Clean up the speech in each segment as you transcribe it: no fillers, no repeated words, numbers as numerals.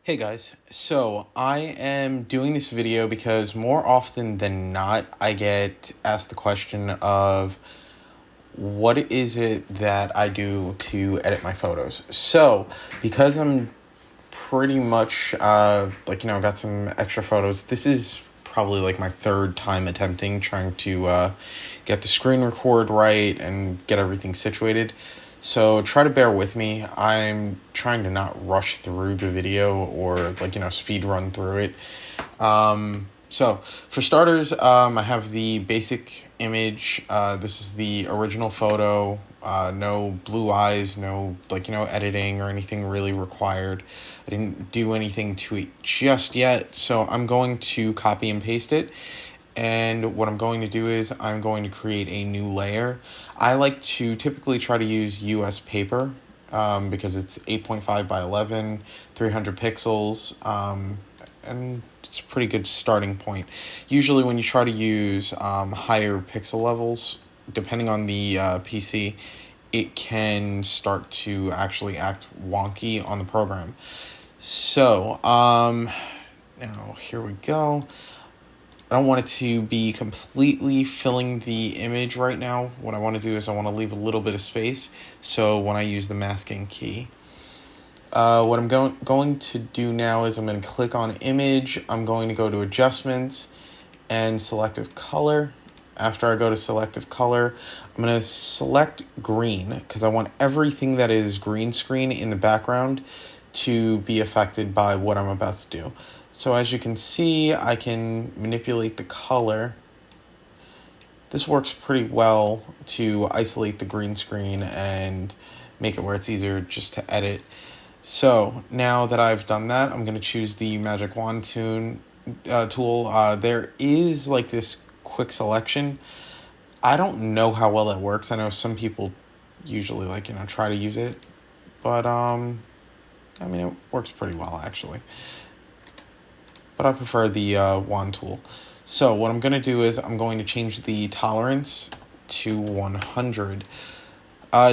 Hey guys, so I am doing this video because more often than not, I get asked the question of what is it that I do to edit my photos. So, because I'm pretty much, got some extra photos, this is probably like my third time attempting trying to get the screen record right and get everything situated. So try to bear with me. I'm trying to not rush through the video or speed run through it. So for starters, I have the basic image. This is the original photo. No blue eyes, no editing or anything really required. I didn't do anything to it just yet, so I'm going to copy and paste it. And what I'm going to do is I'm going to create a new layer. I like to typically try to use US paper because it's 8.5 by 11, 300 pixels, and it's a pretty good starting point. Usually when you try to use higher pixel levels, depending on the PC, it can start to actually act wonky on the program. So, now here we go. I don't want it to be completely filling the image right now. What I want to do is I want to leave a little bit of space, so when I use the masking key. What I'm going to do now is I'm going to click on image. I'm going to go to adjustments and selective color. After I go to selective color, I'm going to select green because I want everything that is green screen in the background to be affected by what I'm about to do. So as you can see, I can manipulate the color. This works pretty well to isolate the green screen and make it where it's easier just to edit. So now that I've done that, I'm going to choose the Magic Wand tool. There is like this quick selection. I don't know how well it works. I know some people usually try to use it, but it works pretty well actually. But I prefer the wand tool. So what I'm going to do is I'm going to change the tolerance to 100.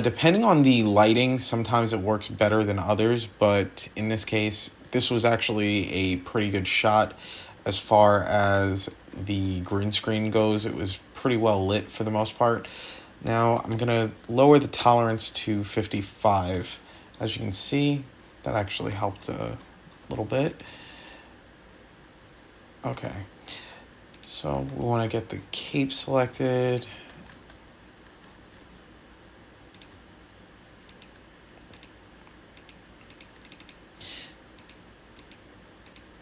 Depending on the lighting, sometimes it works better than others, but in this case, this was actually a pretty good shot as far as the green screen goes. It was pretty well lit for the most part. Now I'm going to lower the tolerance to 55. As you can see, that actually helped a little bit. Okay, so we want to get the cape selected.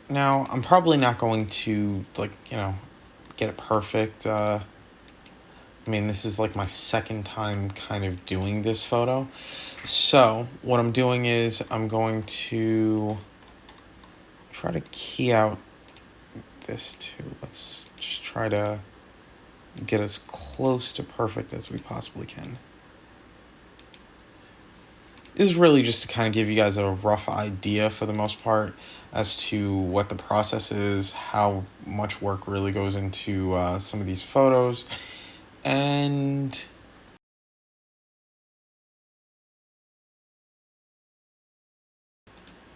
Now, I'm probably not going to, get it perfect. This is like my second time kind of doing this photo. So, what I'm doing is I'm going to try to key out this too. Let's just try to get as close to perfect as we possibly can. This is really just to kind of give you guys a rough idea for the most part as to what the process is, how much work really goes into some of these photos, and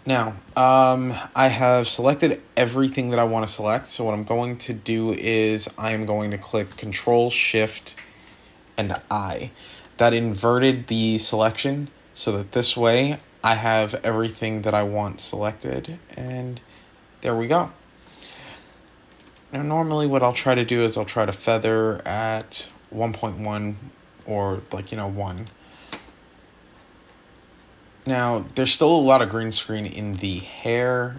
now, I have selected everything that I want to select. So what I'm going to do is I am going to click Control, Shift, and I. That inverted the selection so that this way I have everything that I want selected. And there we go. Now, normally what I'll try to do is I'll try to feather at 1.1 or 1. Now, there's still a lot of green screen in the hair.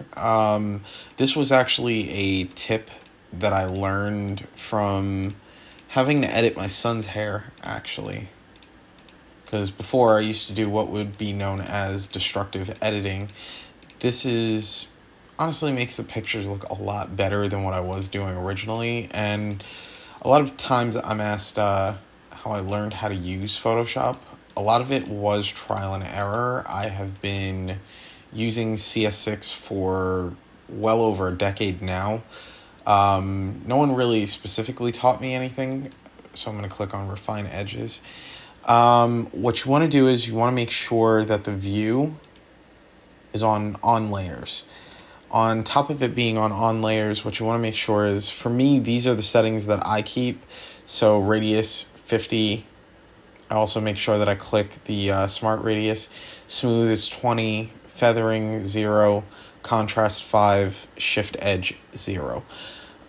This was actually a tip that I learned from having to edit my son's hair, actually. Because before I used to do what would be known as destructive editing. This is honestly makes the pictures look a lot better than what I was doing originally. And a lot of times I'm asked how I learned how to use Photoshop. A lot of it was trial and error. I have been using CS6 for well over a decade now. No one really specifically taught me anything, so I'm going to click on Refine Edges. What you want to do is you want to make sure that the view is on layers. On top of it being on layers, what you want to make sure is, for me, these are the settings that I keep. So radius 50. I also make sure that I click the smart radius. Smooth is 20. Feathering 0. Contrast 5. Shift edge 0.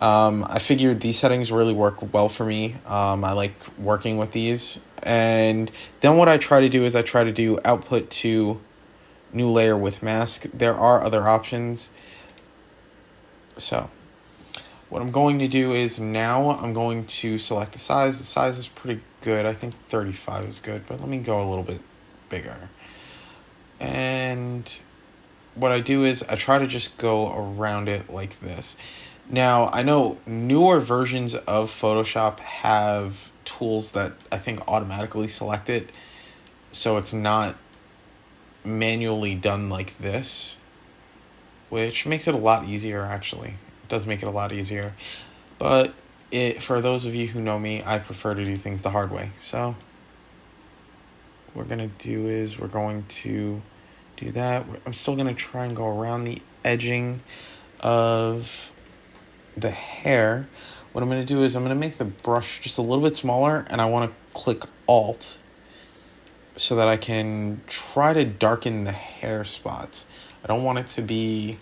I figured these settings really work well for me. I like working with these. And then what I try to do is I try to do output to new layer with mask. There are other options. So what I'm going to do is now I'm going to select the size. The size is pretty good. I think 35 is good, but let me go a little bit bigger. And what I do is I try to just go around it like this. Now, I know newer versions of Photoshop have tools that I think automatically select it, so it's not manually done like this, which makes it a lot easier, actually. It does make it a lot easier. But for those of you who know me, I prefer to do things the hard way. So what we're going to do is we're going to do that. I'm still going to try and go around the edging of the hair. What I'm going to do is I'm going to make the brush just a little bit smaller, and I want to click Alt so that I can try to darken the hair spots. I don't want it to be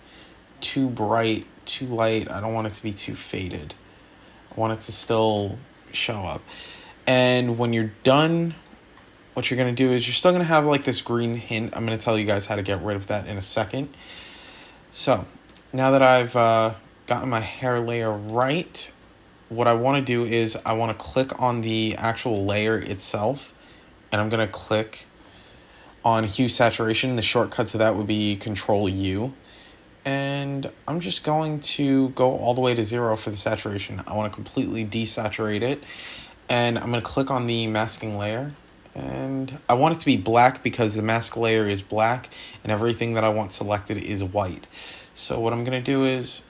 too bright, too light. I don't want it to be too faded. I want it to still show up. And when you're done, what you're going to do is you're still going to have like this green hint. I'm going to tell you guys how to get rid of that in a second. So now that I've gotten my hair layer right, what I want to do is I want to click on the actual layer itself, and I'm going to click on hue saturation. The shortcut to that would be Control U. And I'm just going to go all the way to 0 for the saturation. I want to completely desaturate it. And I'm going to click on the masking layer. And I want it to be black because the mask layer is black and everything that I want selected is white. So what I'm going to do is,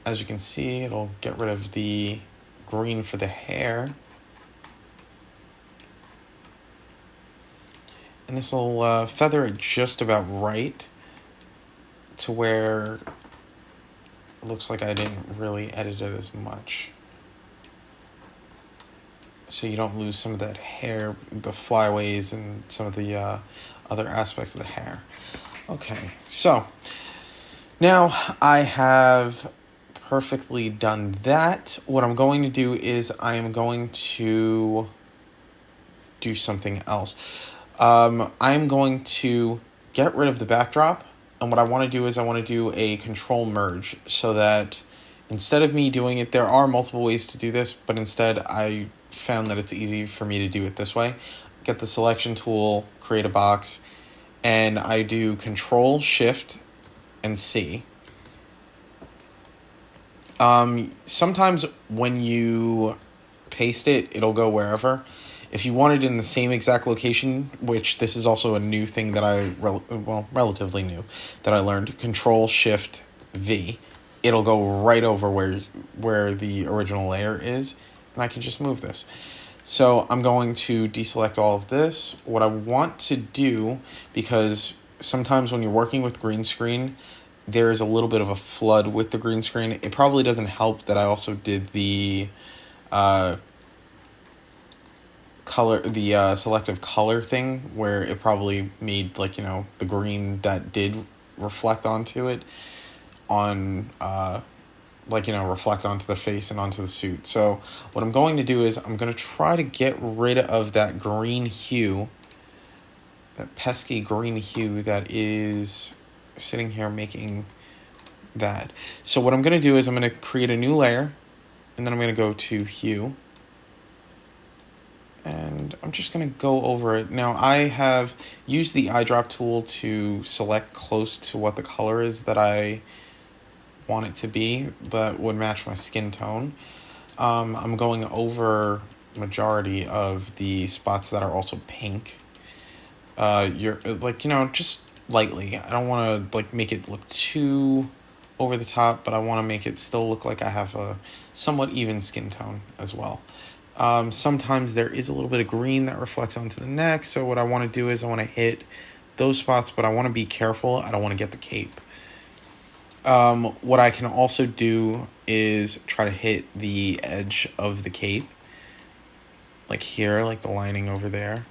as you can see, it'll get rid of the green for the hair. And this will feather it just about right to where it looks like I didn't really edit it as much. So you don't lose some of that hair, the flyaways, and some of the other aspects of the hair. Okay, so now I have perfectly done that. What I'm going to do is I am going to do something else. I'm going to get rid of the backdrop, and what I want to do is I want to do a control merge so that instead of me doing it, there are multiple ways to do this, but instead I found that it's easy for me to do it this way. Get the selection tool, create a box, and I do Control, Shift, and C. Sometimes when you paste it, it'll go wherever. If you want it in the same exact location, which this is also a new thing that relatively new, that I learned, Control, Shift, V, it'll go right over where the original layer is, and I can just move this. So I'm going to deselect all of this. What I want to do, because sometimes when you're working with green screen, there is a little bit of a flood with the green screen. It probably doesn't help that I also did the selective color thing, where it probably made, like, you know, the green that did reflect onto it reflect onto the face and onto the suit. So what I'm going to do is I'm going to try to get rid of that green hue, that pesky green hue that is sitting here making that. So what I'm going to do is I'm going to create a new layer, and then I'm going to go to hue, and I'm just going to go over it. Now I have used the eyedrop tool to select close to what the color is that I want it to be that would match my skin tone. I'm going over majority of the spots that are also pink. Just lightly. I don't want to make it look too over the top, but I want to make it still look like I have a somewhat even skin tone as well. Sometimes there is a little bit of green that reflects onto the neck, so what I want to do is I want to hit those spots, but I want to be careful. I don't want to get the cape. What I can also do is try to hit the edge of the cape, like here, like the lining over there.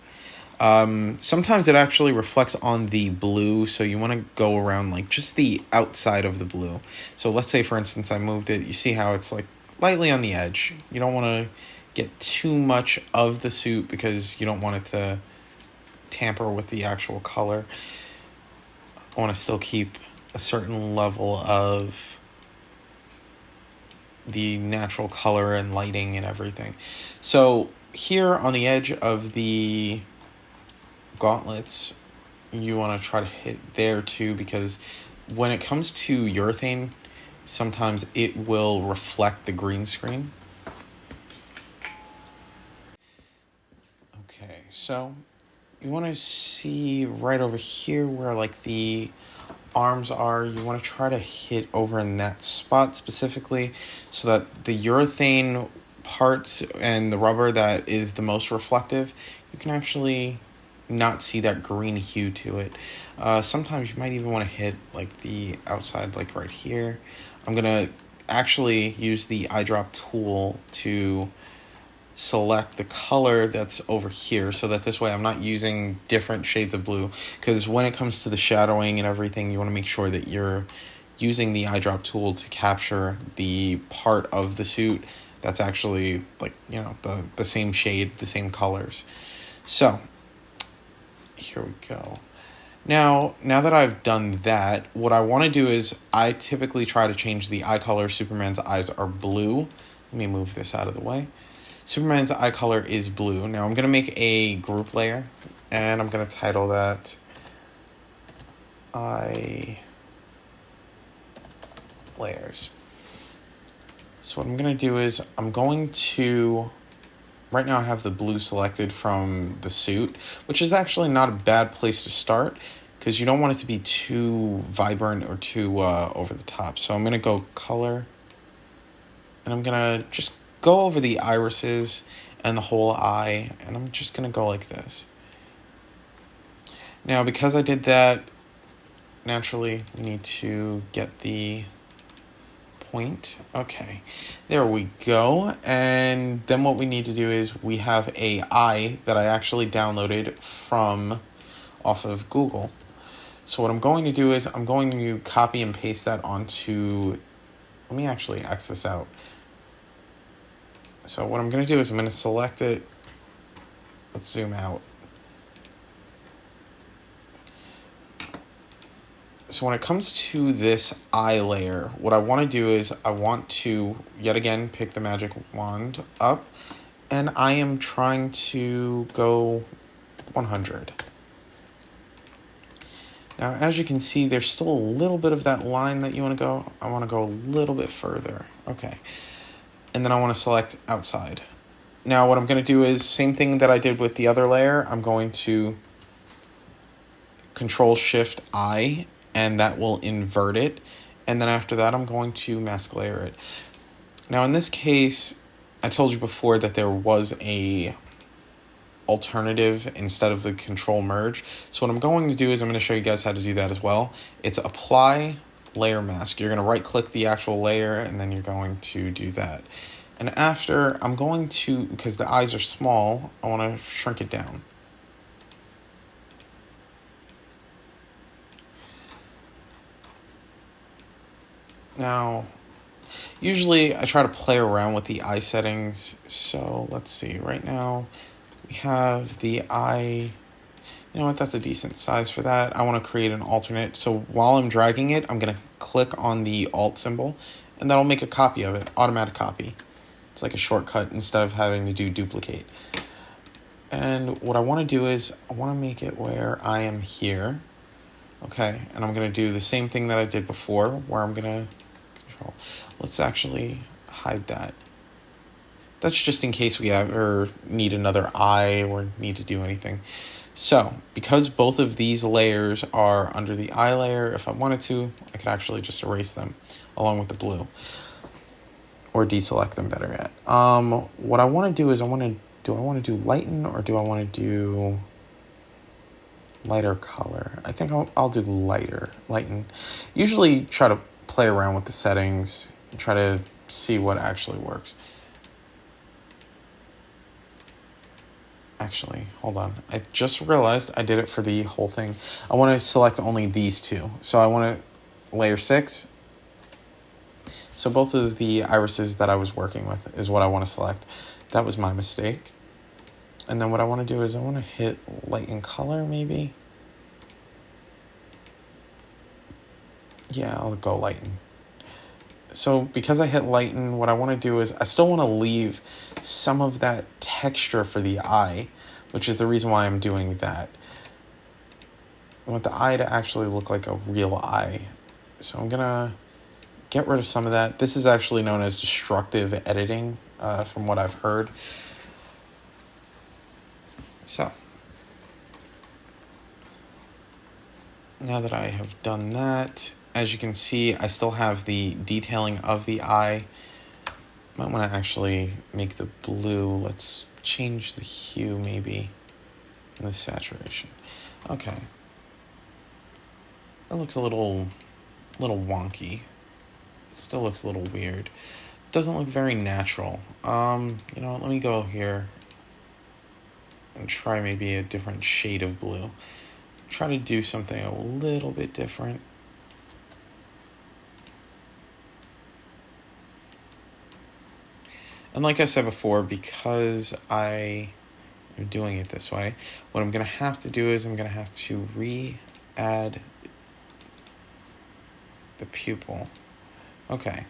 Sometimes it actually reflects on the blue, so you want to go around like just the outside of the blue. So let's say, for instance, I moved it. You see how it's like lightly on the edge. You don't want to get too much of the suit because you don't want it to tamper with the actual color. I want to still keep a certain level of the natural color and lighting and everything. So here on the edge of the gauntlets, you want to try to hit there too, because when it comes to urethane, sometimes it will reflect the green screen. Okay, so you want to see right over here where like the arms are. You want to try to hit over in that spot specifically so that the urethane parts and the rubber that is the most reflective, you can actually not see that green hue to it. Sometimes you might even want to hit like the outside, like right here. I'm gonna actually use the eyedrop tool to select the color that's over here so that this way I'm not using different shades of blue, because when it comes to the shadowing and everything, you want to make sure that you're using the eyedrop tool to capture the part of the suit that's actually like, you know, the same shade, the same colors. So here we go. Now that I've done that, what I want to do is I typically try to change the eye color. Superman's eyes are blue. Let me move this out of the way. Superman's eye color is blue. Now I'm going to make a group layer, and I'm going to title that Eye Layers. So what I'm going to do is I'm going to, right now I have the blue selected from the suit, which is actually not a bad place to start because you don't want it to be too vibrant or too over the top. So I'm going to go color, and I'm going to just go over the irises and the whole eye, and I'm just going to go like this. Now, because I did that, naturally, we need to get the point. Okay, there we go. And then what we need to do is we have a eye that I actually downloaded from off of Google. So what I'm going to do is I'm going to copy and paste that onto, let me actually X this out. So what I'm going to do is I'm going to select it. Let's zoom out. So when it comes to this eye layer, what I want to do is I want to, yet again, pick the magic wand up, and I am trying to go 100. Now, as you can see, there's still a little bit of that line that you want to go. I want to go a little bit further. Okay. And then I want to select outside. Now what I'm going to do is same thing that I did with the other layer. I'm going to Control-Shift-I, and that will invert it. And then after that, I'm going to mask layer it. Now in this case, I told you before that there was a alternative instead of the control merge. So what I'm going to do is I'm going to show you guys how to do that as well. It's apply layer mask. You're going to right click the actual layer, and then you're going to do that. And after, I'm going to, because the eyes are small, I want to shrink it down. Now, usually I try to play around with the eye settings. So let's see, right now we have the eye. You know what, that's a decent size for that. I want to create an alternate. So while I'm dragging it, I'm going to click on the Alt symbol, and that'll make a copy of it, automatic copy. It's like a shortcut instead of having to do duplicate. And what I want to do is I want to make it where I am here. Okay, and I'm going to do the same thing that I did before, where I'm going to control. Let's actually hide that. That's just in case we ever need another eye or need to do anything. So, because both of these layers are under the eye layer, if I wanted to, I could actually just erase them along with the blue. Or deselect them, better yet. What I want to do is I want to do lighten, or do I want to do lighter color? I think I'll do lighten. Usually try to play around with the settings and try to see what actually works. Actually, hold on. I just realized I did it for the whole thing. I want to select only these two. So I want to layer 6. So both of the irises that I was working with is what I want to select. That was my mistake. And then what I want to do is I want to hit lighten color maybe. Yeah, I'll go lighten. So because I hit lighten, what I want to do is I still want to leave some of that texture for the eye, which is the reason why I'm doing that. I want the eye to actually look like a real eye. So I'm going to get rid of some of that. This is actually known as destructive editing, from what I've heard. So now that I have done that, as you can see, I still have the detailing of the eye. Might want to actually make the blue. Let's change the hue maybe and the saturation. Okay. That looks a little wonky. Still looks a little weird. Doesn't look very natural. You know what, let me go here and try maybe a different shade of blue. Try to do something a little bit different. And like I said before, because I am doing it this way, what I'm going to have to do is I'm going to have to re-add the pupil. Okay.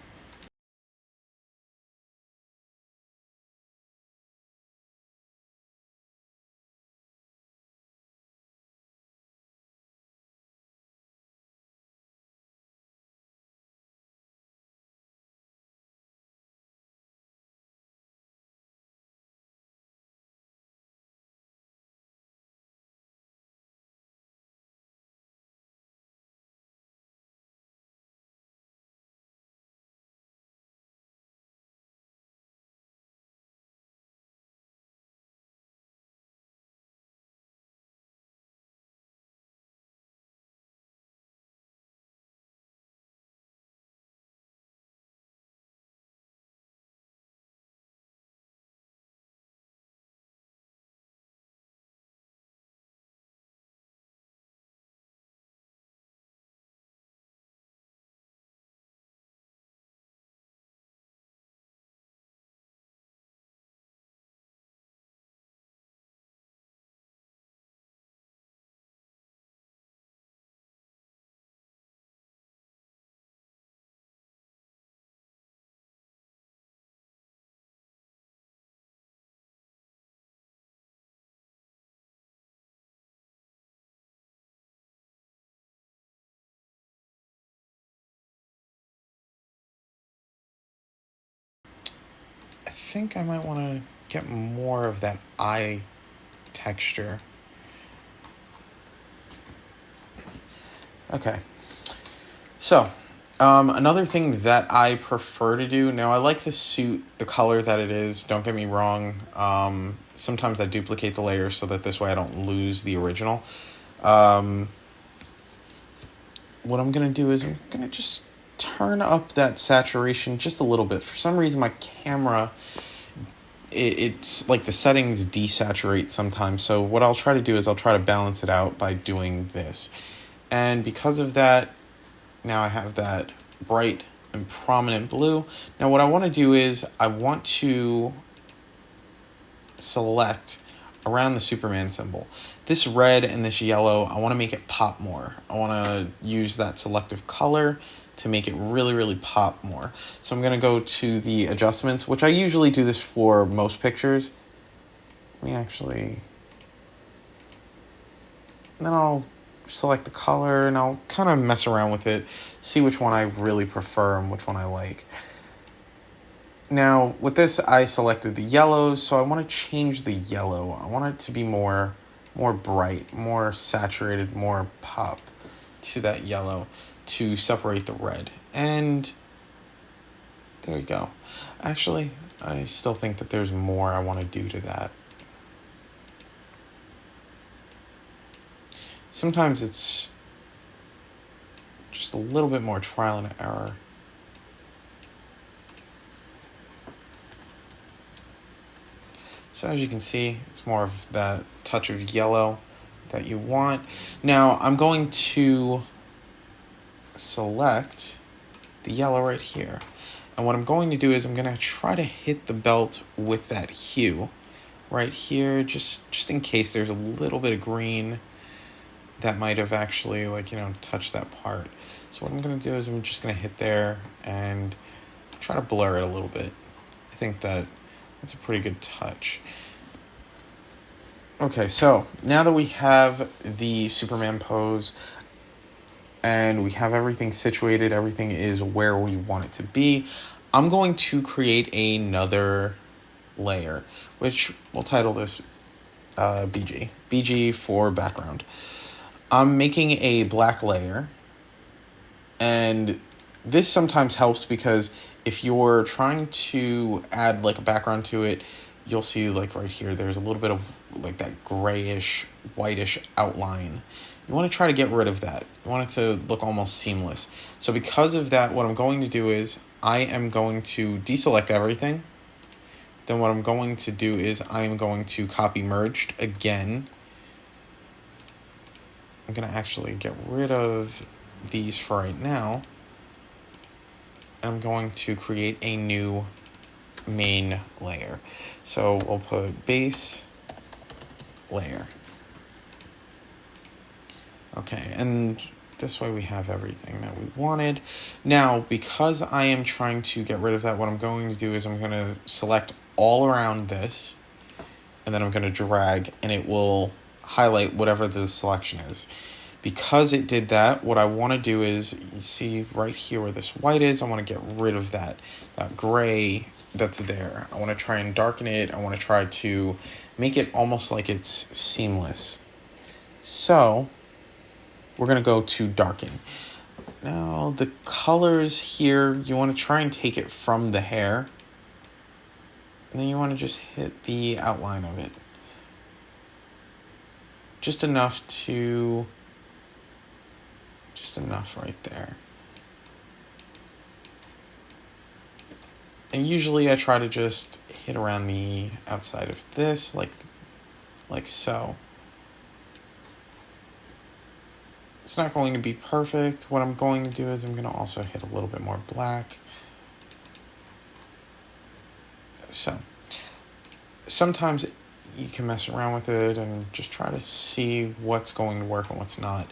I think I might want to get more of that eye texture. Okay. So, another thing that I prefer to do, now I like the suit, the color that it is, don't get me wrong. Sometimes I duplicate the layers so that this way I don't lose the original. What I'm going to do is I'm going to just turn up that saturation just a little bit. For some reason, my camera, it's like the settings desaturate sometimes. So what I'll try to do is I'll try to balance it out by doing this. And because of that, now I have that bright and prominent blue. Now what I want to do is I want to select around the Superman symbol. This red and this yellow, I want to make it pop more. I want to use that selective color to make it really, really pop more. So I'm going to go to the adjustments, which I usually do this for most pictures. Let me actually... And then I'll select the color and I'll kind of mess around with it, see which one I really prefer and which one I like. Now, with this, I selected the yellow, so I want to change the yellow. I want it to be more bright, more saturated, more pop to that yellow to separate the red. And there we go. Actually, I still think that there's more I want to do to that. Sometimes it's just a little bit more trial and error. So as you can see, it's more of that touch of yellow that you want. Now I'm going to select the yellow right here. And what I'm going to do is I'm going to try to hit the belt with that hue right here, just in case there's a little bit of green that might have actually, like, you know, touched that part. So what I'm going to do is I'm just going to hit there and try to blur it a little bit. I think that's a pretty good touch. Okay, so now that we have the Superman pose and we have everything situated, everything is where we want it to be, I'm going to create another layer, which we'll title this BG. BG for background. I'm making a black layer, and this sometimes helps because if you're trying to add like a background to it, you'll see like right here, there's a little bit of like that grayish, whitish outline. You want to try to get rid of that. You want it to look almost seamless. So because of that, what I'm going to do is I am going to deselect everything. Then what I'm going to do is I am going to copy merged again. I'm going to actually get rid of these for right now. I'm going to create a new main layer. So we'll put base layer. Okay, and this way we have everything that we wanted. Now, because I am trying to get rid of that, what I'm going to do is I'm going to select all around this, and then I'm going to drag, and it will highlight whatever the selection is. Because it did that, what I want to do is, you see right here where this white is, I want to get rid of that gray that's there. I want to try and darken it. I want to try to make it almost like it's seamless. So we're going to go to darken. Now the colors here, you want to try and take it from the hair. And then you want to just hit the outline of it. Just enough right there. And usually I try to just hit around the outside of this, like so. It's not going to be perfect. What I'm going to do is I'm going to also hit a little bit more black. So sometimes you can mess around with it and just try to see what's going to work and what's not.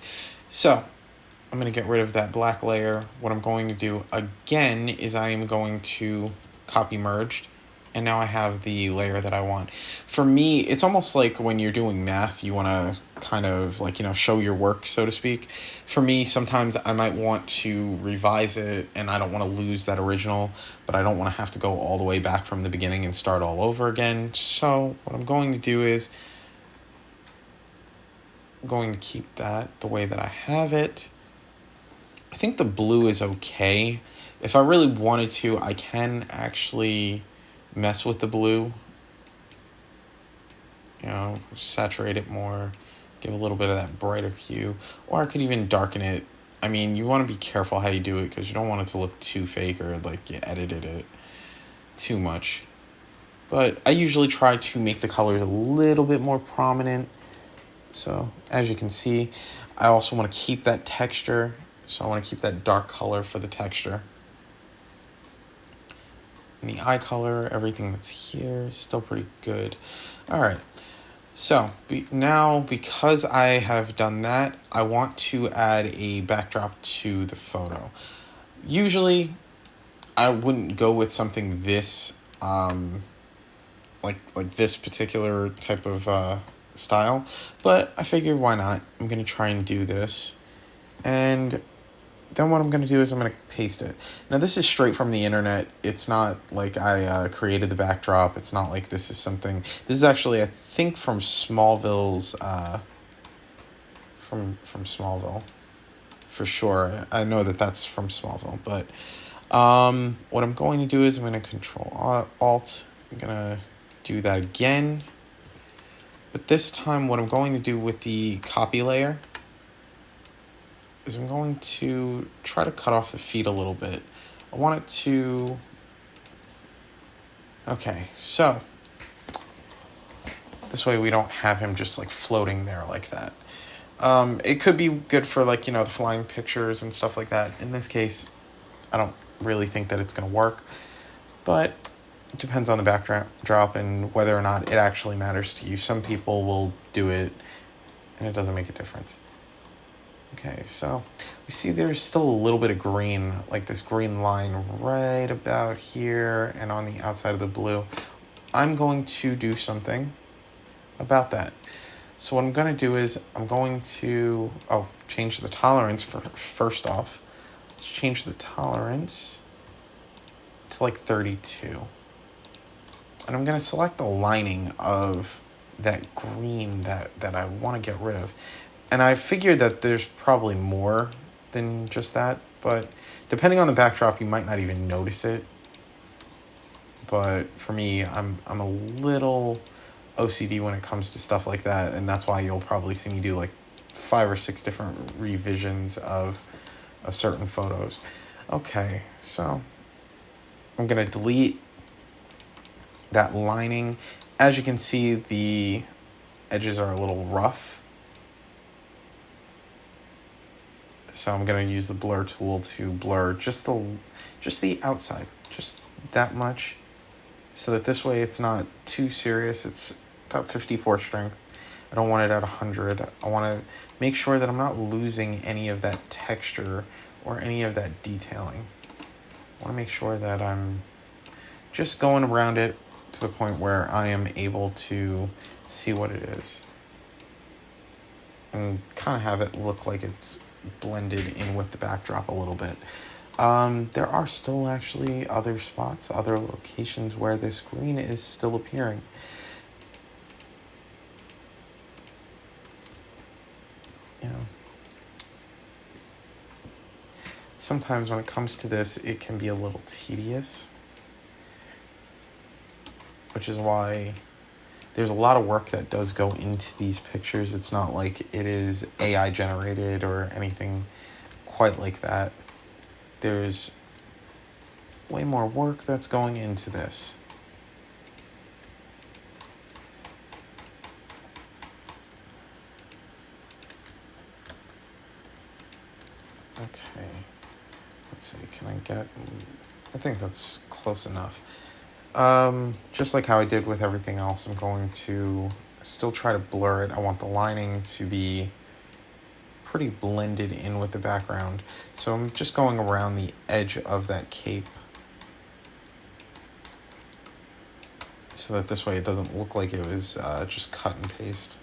So I'm going to get rid of that black layer. What I'm going to do again is I am going to copy merged, and now I have the layer that I want. For me, it's almost like when you're doing math, you want to kind of like, you know, show your work, so to speak. For me, sometimes I might want to revise it, and I don't want to lose that original, but I don't want to have to go all the way back from the beginning and start all over again. So what I'm going to do is I'm going to keep that the way that I have it. I think the blue is okay. If I really wanted to, I can actually mess with the blue. You know, saturate it more, give a little bit of that brighter hue, or I could even darken it. I mean, you want to be careful how you do it because you don't want it to look too fake or like you edited it too much. But I usually try to make the colors a little bit more prominent. So as you can see, I also want to keep that texture. So I want to keep that dark color for the texture. And the eye color, everything that's here is still pretty good. All right. So now because I have done that, I want to add a backdrop to the photo. Usually I wouldn't go with something this, like this particular type of style, but I figured why not? I'm going to try and do this. And then what I'm going to do is I'm going to paste it. Now, this is straight from the internet. It's not like I created the backdrop. It's not like this is something... This is actually, I think, from Smallville's... From Smallville. For sure. I know that that's from Smallville. But what I'm going to do is I'm going to Control-Alt. I'm going to do that again. But this time, what I'm going to do with the copy layer is I'm going to try to cut off the feet a little bit. I want it to... Okay, so this way we don't have him just like floating there like that. It could be good for like, the flying pictures and stuff like that. In this case, I don't really think that it's going to work, but it depends on the backdrop and whether or not it actually matters to you. Some people will do it and it doesn't make a difference. Okay, so we see there's still a little bit of green, like this green line right about here and on the outside of the blue. I'm going to do something about that. So what I'm going to do is I'm going to change the tolerance first off. Let's change the tolerance to like 32. And I'm going to select the lining of that green that I want to get rid of. And I figured that there's probably more than just that, but depending on the backdrop, you might not even notice it. But for me, I'm a little OCD when it comes to stuff like that, and that's why you'll probably see me do like 5 or 6 different revisions of certain photos. Okay, so I'm gonna delete that lining. As you can see, the edges are a little rough, so I'm gonna use the blur tool to blur just the outside, just that much, so that this way it's not too serious. It's about 54 strength. I don't want it at 100. I want to make sure that I'm not losing any of that texture or any of that detailing. I want to make sure that I'm just going around it to the point where I am able to see what it is and kind of have it look like it's blended in with the backdrop a little bit. There are still actually other spots, other locations where this green is still appearing. Sometimes when it comes to this, it can be a little tedious, which is why there's a lot of work that does go into these pictures. It's not like it is AI generated or anything quite like that. There's way more work that's going into this. Okay. Let's see, I think that's close enough. Just like how I did with everything else, I'm going to still try to blur it. I want the lining to be pretty blended in with the background. So I'm just going around the edge of that cape so that this way it doesn't look like it was just cut and paste.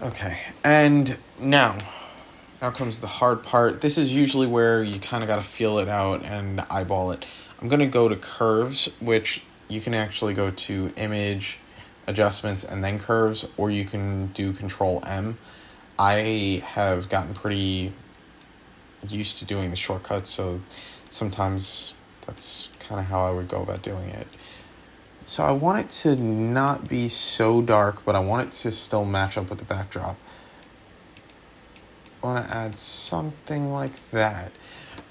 Okay, and now comes the hard part. This is usually where you kind of got to feel it out and eyeball it. I'm going to go to curves, which you can actually go to image, adjustments, and then curves, or you can do Control M. I have gotten pretty used to doing the shortcuts, so sometimes that's kind of how I would go about doing it. So I want it to not be so dark, but I want it to still match up with the backdrop. I want to add something like that.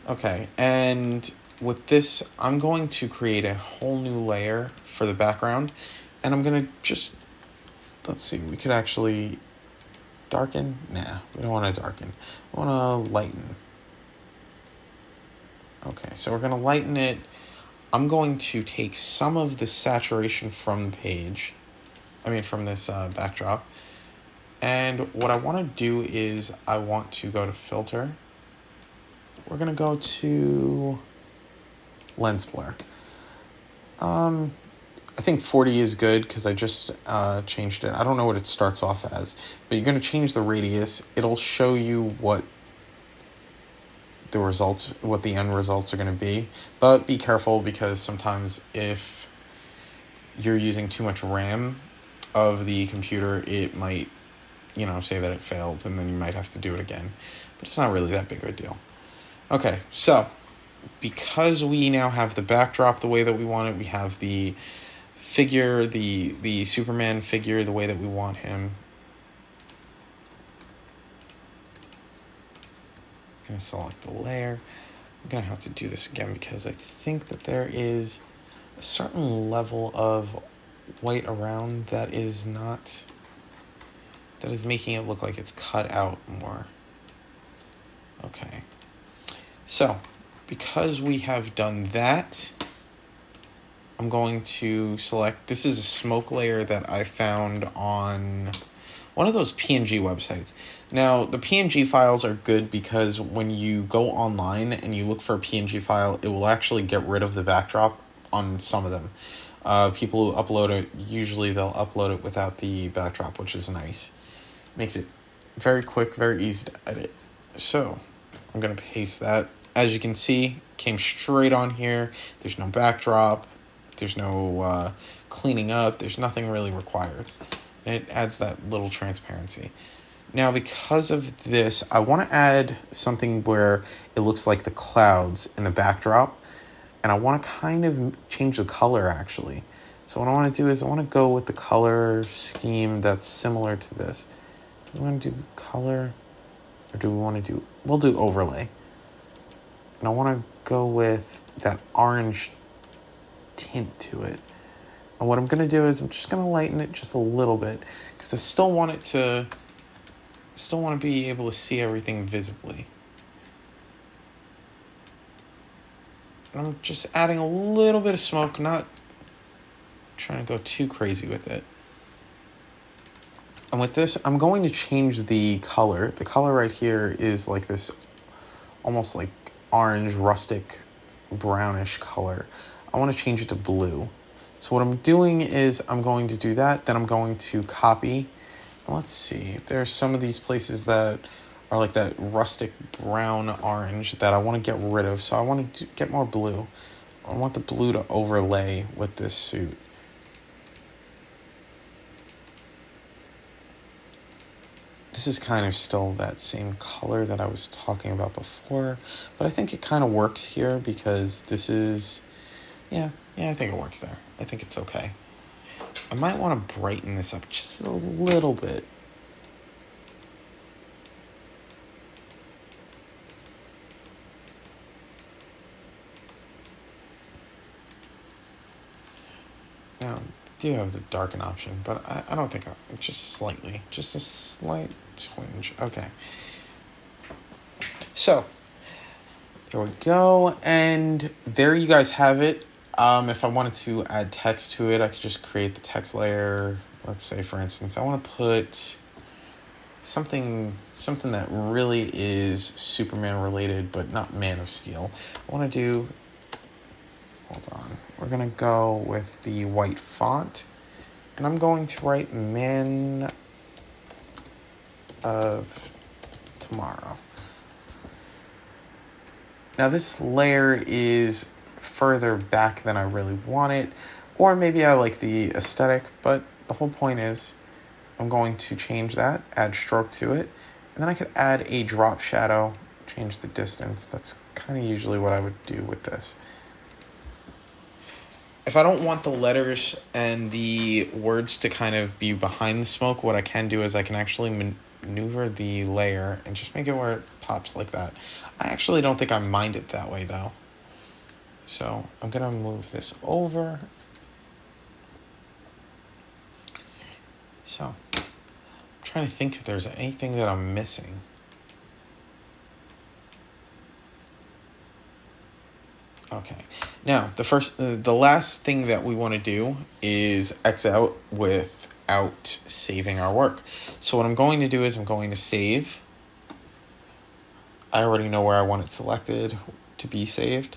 Okay, and with this, I'm going to create a whole new layer for the background, and I'm going to just, let's see, we could actually darken. Nah, we don't want to darken. We want to lighten. Okay, so we're going to lighten it. I'm going to take some of the saturation from the page, from this backdrop. And what I want to do is I want to go to filter. We're going to go to lens blur. I think 40 is good because I just changed it. I don't know what it starts off as, but you're going to change the radius. It'll show you what the end results are going to be. But be careful, because sometimes if you're using too much RAM of the computer, it might, say that it failed, and then you might have to do it again. But it's not really that big of a deal. Okay, so because we now have the backdrop the way that we want it, we have the figure, the Superman figure, the way that we want him. I'm going to select the layer. I'm going to have to do this again because I think that there is a certain level of white around that is making it look like it's cut out more. Okay. So, because we have done that, I'm going to select, this is a smoke layer that I found on one of those PNG websites. Now, the PNG files are good because when you go online and you look for a PNG file, it will actually get rid of the backdrop on some of them. People who upload it, usually they'll upload it without the backdrop, which is nice. Makes it very quick, very easy to edit. So, I'm going to paste that. As you can see, came straight on here. There's no backdrop. There's no cleaning up. There's nothing really required. And it adds that little transparency. Now, because of this, I want to add something where it looks like the clouds in the backdrop. And I want to kind of change the color, actually. So what I want to do is I want to go with the color scheme that's similar to this. Do we want to do color? Or do we want to do... We'll do overlay. And I want to go with that orange tint to it. And what I'm going to do is I'm just going to lighten it just a little bit. Because I still want to be able to see everything visibly. And I'm just adding a little bit of smoke, not trying to go too crazy with it. And with this, I'm going to change the color. The color right here is like this almost like orange, rustic, brownish color. I want to change it to blue. So what I'm doing is I'm going to do that. Then I'm going to copy. And let's see. There are some of these places that are like that rustic brown orange that I want to get rid of. So I want to get more blue. I want the blue to overlay with this suit. This is kind of still that same color that I was talking about before, but I think it kind of works here because this is, yeah, I think it works there. I think it's okay. I might want to brighten this up just a little bit. Now, I do have the darken option, but I don't think just slightly, just a slight twinge. Okay. So, there we go, and there you guys have it. If I wanted to add text to it, I could just create the text layer. Let's say, for instance, I want to put something that really is Superman related, but not Man of Steel. I want to do, hold on, we're going to go with the white font, and I'm going to write Man of Tomorrow. Now this layer is further back than I really want it, or maybe I like the aesthetic, but the whole point is I'm going to change that, add stroke to it, and then I could add a drop shadow, change the distance. That's kind of usually what I would do with this. If I don't want the letters and the words to kind of be behind the smoke, what I can do is I can actually maneuver the layer and just make it where it pops like that. I actually don't think I mind it that way though. So I'm gonna move this over. So I'm trying to think if there's anything that I'm missing. Okay, now the last thing that we want to do is X out without saving our work. So what I'm going to do is I'm going to save. I already know where I want it selected to be saved.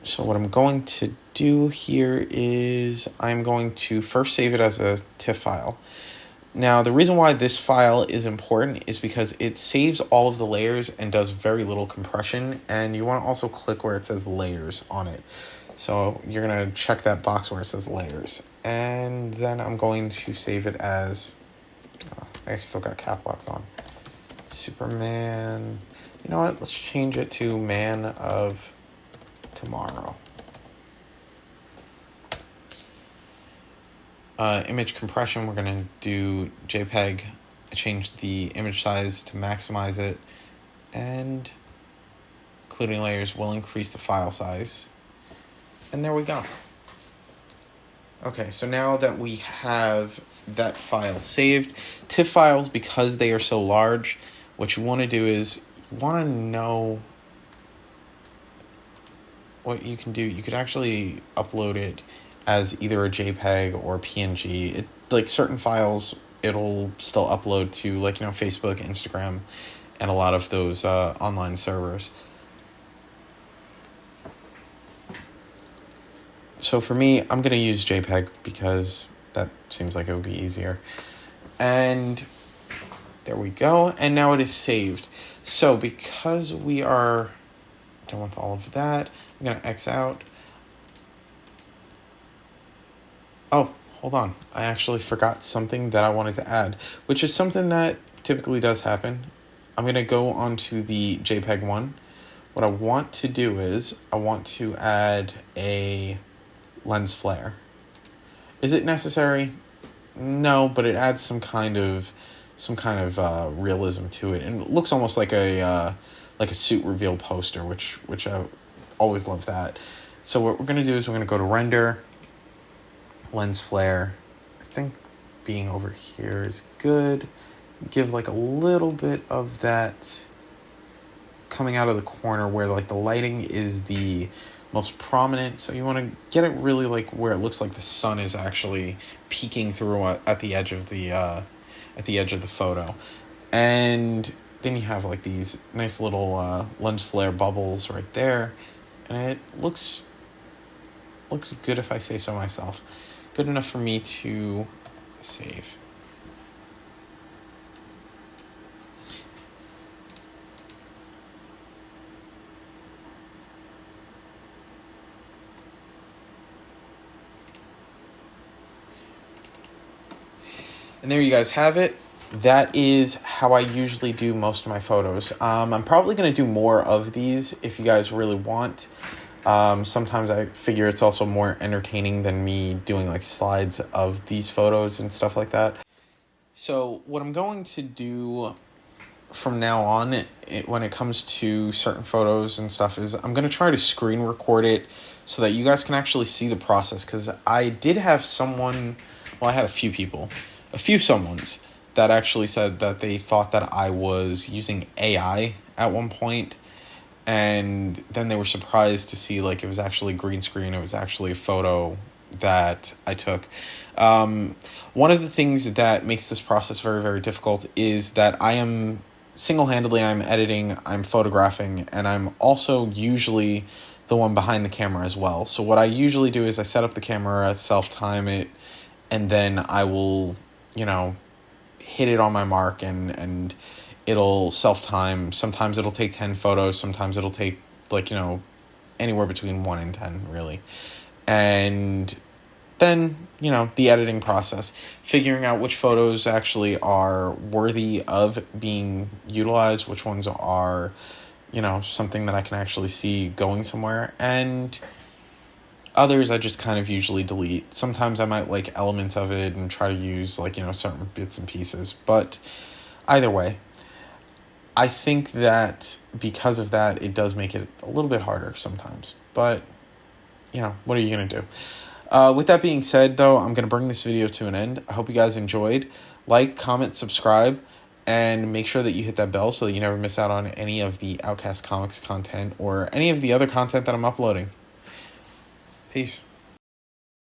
So what I'm going to do here is I'm going to first save it as a TIFF file. Now, the reason why this file is important is because it saves all of the layers and does very little compression, and you want to also click where it says layers on it. So you're going to check that box where it says layers. And then I'm going to save it as, I still got cap locks on, Superman. You know what, let's change it to Man of Tomorrow. image compression, we're going to do JPEG, change the image size to maximize it, and including layers will increase the file size. And there we go. Okay, so now that we have that file saved, TIFF files, because they are so large, what you want to do is you want to know what you can do. You could actually upload it as either a JPEG or PNG. Like certain files, it'll still upload to Facebook, Instagram, and a lot of those online servers. So for me, I'm going to use JPEG because that seems like it would be easier. And there we go. And now it is saved. So because we are done with all of that, I'm going to X out. Oh, hold on. I actually forgot something that I wanted to add, which is something that typically does happen. I'm going to go onto the JPEG one. What I want to do is I want to add a lens flare. Is it necessary? No, but it adds some kind of realism to it, and it looks almost like a suit reveal poster, which I always love that. So what we're gonna do is we're gonna go to render, lens flare. I think being over here is good. Give like a little bit of that coming out of the corner where the lighting is the most prominent. So you want to get it really where it looks like the sun is actually peeking through at the edge of the photo. And then you have these nice little lens flare bubbles right there, and it looks good, if I say so myself. Good enough for me to save. And there you guys have it. That is how I usually do most of my photos. I'm probably going to do more of these if you guys really want. Sometimes I figure it's also more entertaining than me doing slides of these photos and stuff like that. So what I'm going to do from now on, when it comes to certain photos and stuff, is I'm going to try to screen record it so that you guys can actually see the process. Because I did have I had a few someones that actually said that they thought that I was using AI at one point, and then they were surprised to see it was actually green screen. It was actually a photo that I took. One of the things that makes this process very, very difficult is that I am single-handedly, I'm editing, I'm photographing, and I'm also usually the one behind the camera as well. So what I usually do is I set up the camera, self-time it, and then I will hit it on my mark, and it'll self-time. Sometimes it'll take 10 photos. Sometimes it'll take anywhere between 1 and 10, really. And then, the editing process, figuring out which photos actually are worthy of being utilized, which ones are, something that I can actually see going somewhere, and others I just kind of usually delete. Sometimes I might like elements of it and try to use certain bits and pieces. But either way, I think that because of that, it does make it a little bit harder sometimes. But, what are you going to do? With that being said, though, I'm going to bring this video to an end. I hope you guys enjoyed. Like, comment, subscribe, and make sure that you hit that bell so that you never miss out on any of the Outcast Comics content or any of the other content that I'm uploading. Peace.